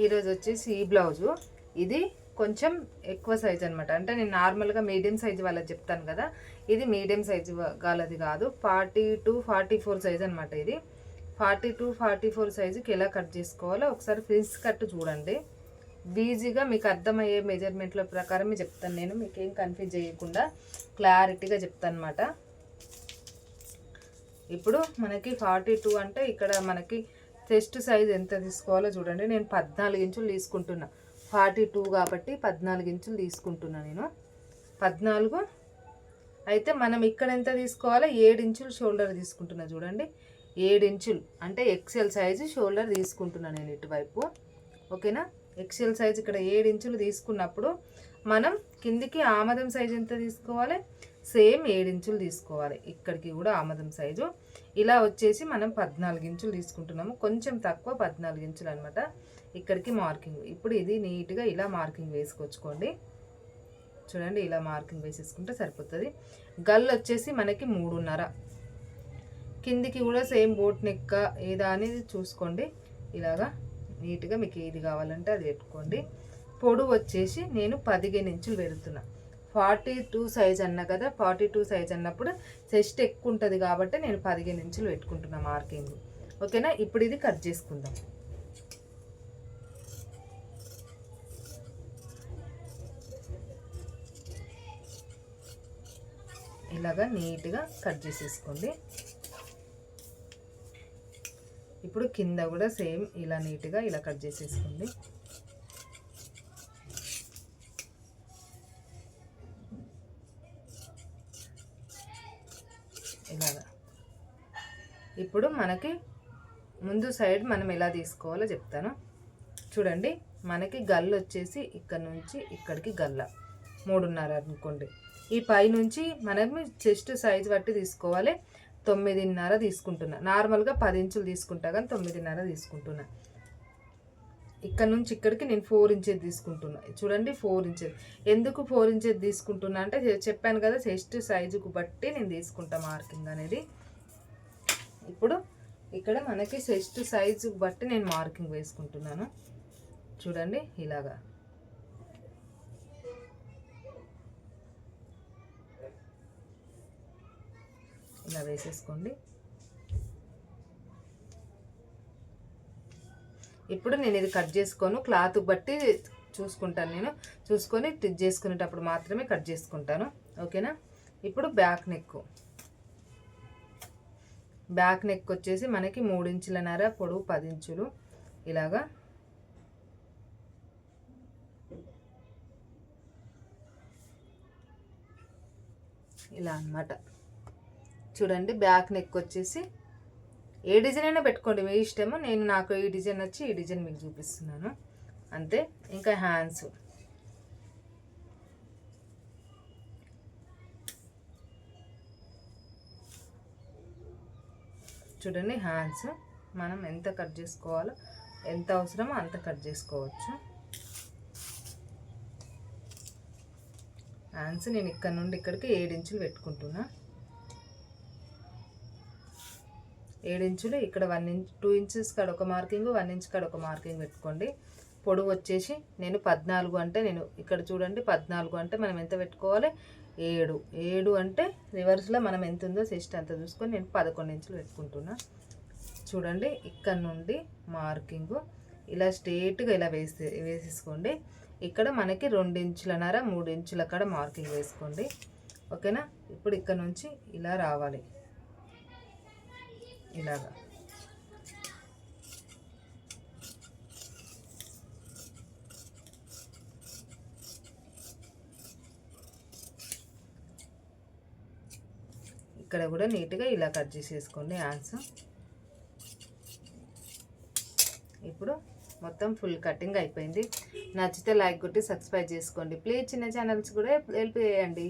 ఈరోజు వచ్చేసి ఈ బ్లౌజు ఇది కొంచెం ఎక్కువ సైజ్ అనమాట. అంటే నేను నార్మల్గా మీడియం సైజు వాళ్ళకి చెప్తాను కదా, ఇది మీడియం సైజు వాళ్ళది కాదు, 40 to 44 సైజ్ అనమాట. ఇది 40 to 44 సైజుకి ఎలా కట్ చేసుకోవాలో ఒకసారి ఫ్రిన్స్ కట్ చూడండి. ఈజీగా మీకు అర్థమయ్యే మెజర్మెంట్ల ప్రకారమే చెప్తాను నేను, మీకు ఏం కన్ఫ్యూజ్ చేయకుండా క్లారిటీగా చెప్తాను అనమాట. ఇప్పుడు మనకి 42 అంటే ఇక్కడ మనకి చెస్ట్ సైజ్ ఎంత తీసుకోవాలో చూడండి. నేను 14 ఇంచులు తీసుకుంటున్నా, 42 కాబట్టి 14 ఇంచులు తీసుకుంటున్నా నేను. 14 అయితే మనం ఇక్కడ ఎంత తీసుకోవాలో 7 ఇంచులు షోల్డర్ తీసుకుంటున్నా చూడండి. 7 ఇంచులు అంటే ఎక్సెల్ సైజు షోల్డర్ తీసుకుంటున్నా నేను ఇటువైపు. ఓకేనా, ఎక్సెల్ సైజ్ ఇక్కడ 7 ఇంచులు తీసుకున్నప్పుడు మనం కిందికి ఆమదం సైజ్ ఎంత తీసుకోవాలి, సేమ్ 7 ఇంచులు తీసుకోవాలి. ఇక్కడికి కూడా ఆమదం సైజు ఇలా వచ్చేసి మనం 14 ఇంచులు తీసుకుంటున్నాము, కొంచెం తక్కువ 14 ఇంచులు అనమాట. ఇక్కడికి మార్కింగ్. ఇప్పుడు ఇది నీట్గా ఇలా మార్కింగ్ వేసుకొచ్చుకోండి చూడండి. ఇలా మార్కింగ్ వేసేసుకుంటే సరిపోతుంది. గల్ వచ్చేసి మనకి 3.5. కిందికి కూడా సేమ్ బోట్ నెక్క ఏదా అనేది చూసుకోండి. ఇలాగా నీట్గా మీకు ఏది కావాలంటే అది పెట్టుకోండి. పొడవు వచ్చేసి నేను 15 ఇంచులు పెడుతున్నా. 42 సైజ్ అన్నా కదా, 42 సైజ్ అన్నప్పుడు చెస్ట్ ఎక్కువ ఉంటుంది కాబట్టి నేను 15 ఇంచులు పెట్టుకుంటున్నా మార్కింగ్. ఓకేనా, ఇప్పుడు ఇది కట్ చేసుకుందాం. ఇలాగా నీట్గా కట్ చేసేసుకోండి. ఇప్పుడు కింద కూడా సేమ్ ఇలా నీట్గా ఇలా కట్ చేసేసుకోండి. ఇలాగా. ఇప్పుడు మనకి ముందు సైడ్ మనం ఎలా తీసుకోవాలో చెప్తాను చూడండి. మనకి గల్లు వచ్చేసి ఇక్కడ నుంచి ఇక్కడికి గల్ల 3.5 అనుకోండి. ఈ పై నుంచి మనం చెస్ట్ సైజ్ బట్టి తీసుకోవాలి. 9.5 తీసుకుంటున్నా. నార్మల్గా 10 ఇంచులు తీసుకుంటా కానీ 9.5 తీసుకుంటున్నా. ఇక్కడ నుంచి ఇక్కడికి నేను 4 ఇంచెస్ తీసుకుంటున్నా చూడండి. 4 ఇంచెస్ ఎందుకు 4 ఇంచెస్ తీసుకుంటున్నా అంటే చెప్పాను కదా, చెస్ట్ సైజుకు బట్టి నేను తీసుకుంటా మార్కింగ్ అనేది. ఇప్పుడు ఇక్కడ మనకి చెస్ట్ సైజుకు బట్టి నేను మార్కింగ్ వేసుకుంటున్నాను చూడండి. ఇలాగా ఇలా వేసేసుకోండి. ఇప్పుడు నేను ఇది కట్ చేసుకోను, క్లాత్ బట్టి చూసుకుంటాను నేను. చూసుకొని స్టిచ్ చేసుకునేటప్పుడు మాత్రమే కట్ చేసుకుంటాను. ఓకేనా, ఇప్పుడు బ్యాక్ నెక్. బ్యాక్ నెక్ వచ్చేసి మనకి 3.5 ఇంచుల పొడవు 10 ఇంచులు ఇలాగా. ఇలా అన్నమాట చూడండి. బ్యాక్ నెక్ వచ్చేసి ఏ డిజైన్ అయినా పెట్టుకోండి, మీ ఇష్టము. నేను నాకు ఈ డిజైన్ వచ్చి ఈ డిజైన్ మీకు చూపిస్తున్నాను అంతే. ఇంకా హ్యాండ్స్ చూడండి. హ్యాండ్స్ మనం ఎంత కట్ చేసుకోవాలో, ఎంత అవసరమో అంత కట్ చేసుకోవచ్చు. హ్యాండ్స్ నేను ఇక్కడ నుండి ఇక్కడికి 7 ఇంచులు పెట్టుకుంటున్నా. 7 ఇంచులు ఇక్కడ 1 ఇంచ్ 2 ఇంచెస్ కాడ ఒక మార్కింగ్, 1 ఇంచ్ కాడ ఒక మార్కింగ్ పెట్టుకోండి. పొడవు వచ్చేసి నేను 14 అంటే నేను ఇక్కడ చూడండి 14 అంటే మనం ఎంత పెట్టుకోవాలి, 7 అంటే రివర్స్లో మనం ఎంత ఉందో చెస్ట్ అంత చూసుకొని నేను 11 ఇంచులు పెట్టుకుంటున్నా చూడండి. ఇక్కడ నుండి మార్కింగ్ ఇలా స్ట్రేట్గా ఇలా వేసేసుకోండి. ఇక్కడ మనకి 2.5 ఇంచుల 3 ఇంచుల కాడ మార్కింగ్ వేసుకోండి. ఓకేనా, ఇప్పుడు ఇక్కడ నుంచి ఇలా రావాలి ఇలాగా. ఇక్కడ కూడా నీట్గా ఇలా కట్ చేసేసుకోండి హ్యాండ్స్. ఇప్పుడు మొత్తం ఫుల్ కటింగ్ అయిపోయింది. నచ్చితే లైక్ కొట్టి సబ్స్క్రైబ్ చేసుకోండి ప్లీజ్. చిన్న ఛానల్స్ కూడా హెల్ప్ చేయండి.